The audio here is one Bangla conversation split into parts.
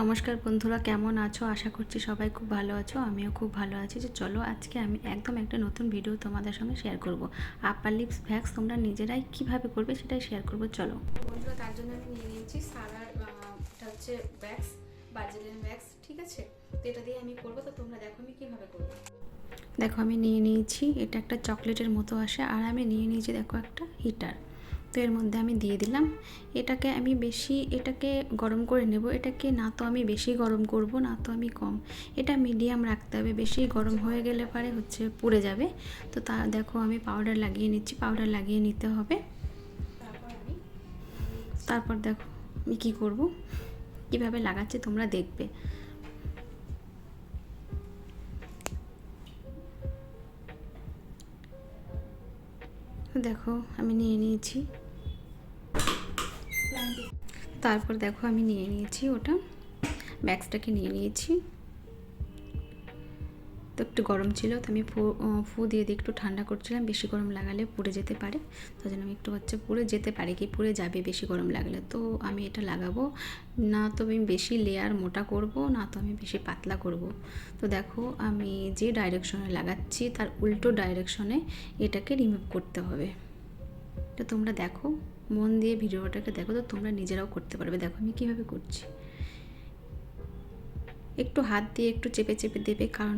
নমস্কার বন্ধুরা, কেমন আছো? আশা করছি সবাই খুব ভালো আছো। আমিও খুব ভালো আছি। যে চলো আজকে আমি একদম একটা নতুন ভিডিও তোমাদের সঙ্গে শেয়ার করব। আপার লিপস ভ্যাক্স তোমরা নিজেরাই কিভাবে করবে সেটাই শেয়ার করব। চলো বন্ধুরা, তার জন্য আমি নিয়ে নিয়েছি সারার এটা হচ্ছে ভ্যাক্স, বার্জিলিন ভ্যাক্স, ঠিক আছে? তো এটা দিয়ে আমি করবো। তো তোমরা দেখো আমি কিভাবে করবো। দেখো আমি নিয়ে নিয়েছি, এটা একটা চকলেটের মতো আসে। আর আমি নিয়ে নিয়েছি দেখো একটা হিটার। তো এর মধ্যে আমি দিয়ে দিলাম। এটাকে আমি এটাকে গরম করে নেব। এটাকে না তো আমি বেশি গরম করব, না তো আমি কম। এটা মিডিয়াম রাখতে হবে। বেশি গরম হয়ে গেলে পারে পুড়ে যাবে। তো তা দেখো আমি পাউডার লাগিয়ে নিচ্ছি। পাউডার লাগিয়ে নিতে হবে। তারপর দেখো আমি কী করব, কীভাবে লাগাচ্ছি তোমরা দেখবে। দেখো আমি নিয়ে নিয়েছি। তারপর দেখো আমি নিয়ে নিয়েছি ওটা, ব্যাক্সটাকে নিয়ে নিয়েছি। তো একটু গরম ছিল, তো আমি ফু দিয়ে একটু ঠান্ডা করছিলাম। বেশি গরম লাগালে পুড়ে যেতে পারে, তার জন্য আমি একটু পুড়ে যেতে পারে কি পুড়ে যাবে বেশি গরম লাগলে। তো আমি এটা লাগাবো না, তো আমি বেশি লেয়ার মোটা করব না, তো আমি বেশি পাতলা করব। তো দেখো আমি যে ডাইরেকশনে লাগাচ্ছি তার উল্টো ডাইরেকশনে এটাকে রিমুভ করতে হবে। তো তোমরা দেখো, মন দিয়ে ভিডিওটাকে দেখো, তো তোমরা নিজেরাও করতে পারবে। দেখো আমি কীভাবে করছি। একটু হাত দিয়ে একটু চেপে চেপে দেবে, কারণ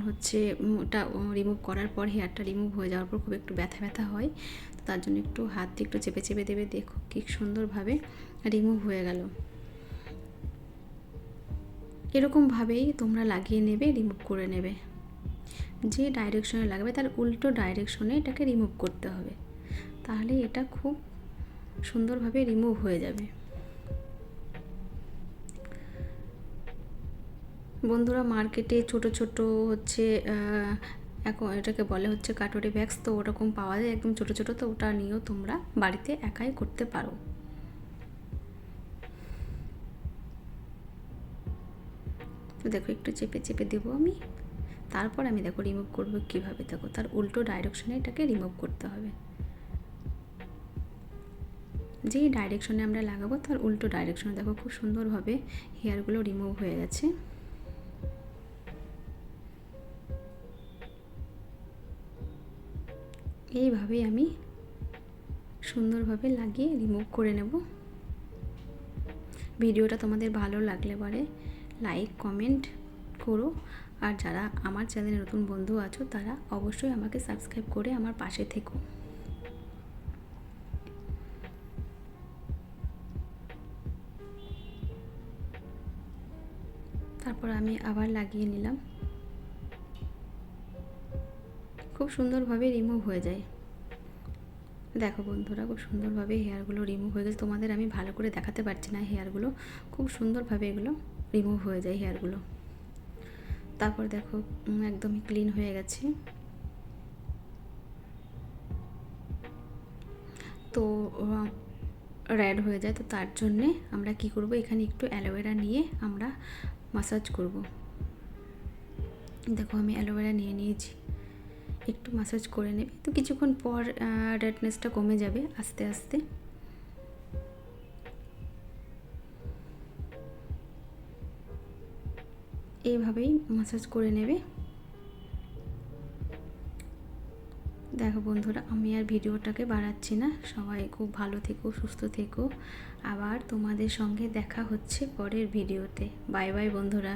ওটা রিমুভ করার পর হেয়ারটা রিমুভ হয়ে যাওয়ার পর খুব একটু ব্যথা ব্যথা হয়। তো তার জন্য একটু হাত দিয়ে একটু চেপে চেপে দেবে। দেখো কি সুন্দরভাবে রিমুভ হয়ে গেল। এরকমভাবেই তোমরা লাগিয়ে নেবে, রিমুভ করে নেবে। যে ডাইরেকশনে লাগাবে তার উল্টো ডাইরেকশনে এটাকে রিমুভ করতে হবে, তাহলে এটা খুব সুন্দরভাবে রিমুভ হয়ে যাবে। বন্ধুরা, মার্কেটে ছোট ছোট এখন এটাকে বলে কাটরি ভ্যাক্স। তো ওরকম পাওয়া যায় একদম ছোট ছোট। তো ওটা নিয়েও তোমরা বাড়িতে একাই করতে পারো। তো দেখো একটু চেপে চেপে দেবো আমি। তারপর আমি দেখো রিমুভ করবো কীভাবে। দেখো তার উল্টো ডাইরেকশনে এটাকে রিমুভ করতে হবে। যেই ডাইরেকশনে আমরা লাগাবো তার উল্টো ডাইরেকশনে দেখো খুব সুন্দরভাবে হেয়ারগুলো রিমুভ হয়ে গেছে। এইভাবেই আমি সুন্দরভাবে লাগিয়ে রিমুভ করে নেব। ভিডিওটা তোমাদের ভালো লাগলে পরে লাইক কমেন্ট করো। আর যারা আমার চ্যানেলে নতুন বন্ধু আছো তারা অবশ্যই আমাকে সাবস্ক্রাইব করে আমার পাশে থেকো। তারপর আমি আবার লাগিয়ে নিলাম। খুব সুন্দরভাবে রিমুভ হয়ে যায়। দেখো বন্ধুরা, খুব সুন্দরভাবে হেয়ারগুলো রিমুভ হয়ে গেছে। তোমাদের আমি ভালো করে দেখাতে পারছি না। হেয়ারগুলো খুব সুন্দরভাবে এগুলো রিমুভ হয়ে যায় হেয়ারগুলো। তারপর দেখো একদমই ক্লিন হয়ে গেছে। তো রেড হয়ে যায়, তো তার জন্যে আমরা কি করব, এখানে একটু অ্যালোভেরা নিয়ে আমরা মাসাজ করব। দেখো আমি অ্যালোভেরা নিয়ে নিয়েছি। একটু মাসাজ করে নেবে, তো কিছুক্ষণ পর রেডনেসটা কমে যাবে আস্তে আস্তে। এইভাবেই মাসাজ করে নেবে। দেখো বন্ধুরা, আমি আর ভিডিওটাকে বাড়াচ্ছি না। সবাই খুব ভালো থেকো, সুস্থ থেকো। আবার তোমাদের সঙ্গে দেখা হচ্ছে পরের ভিডিওতে। বাই বাই বন্ধুরা।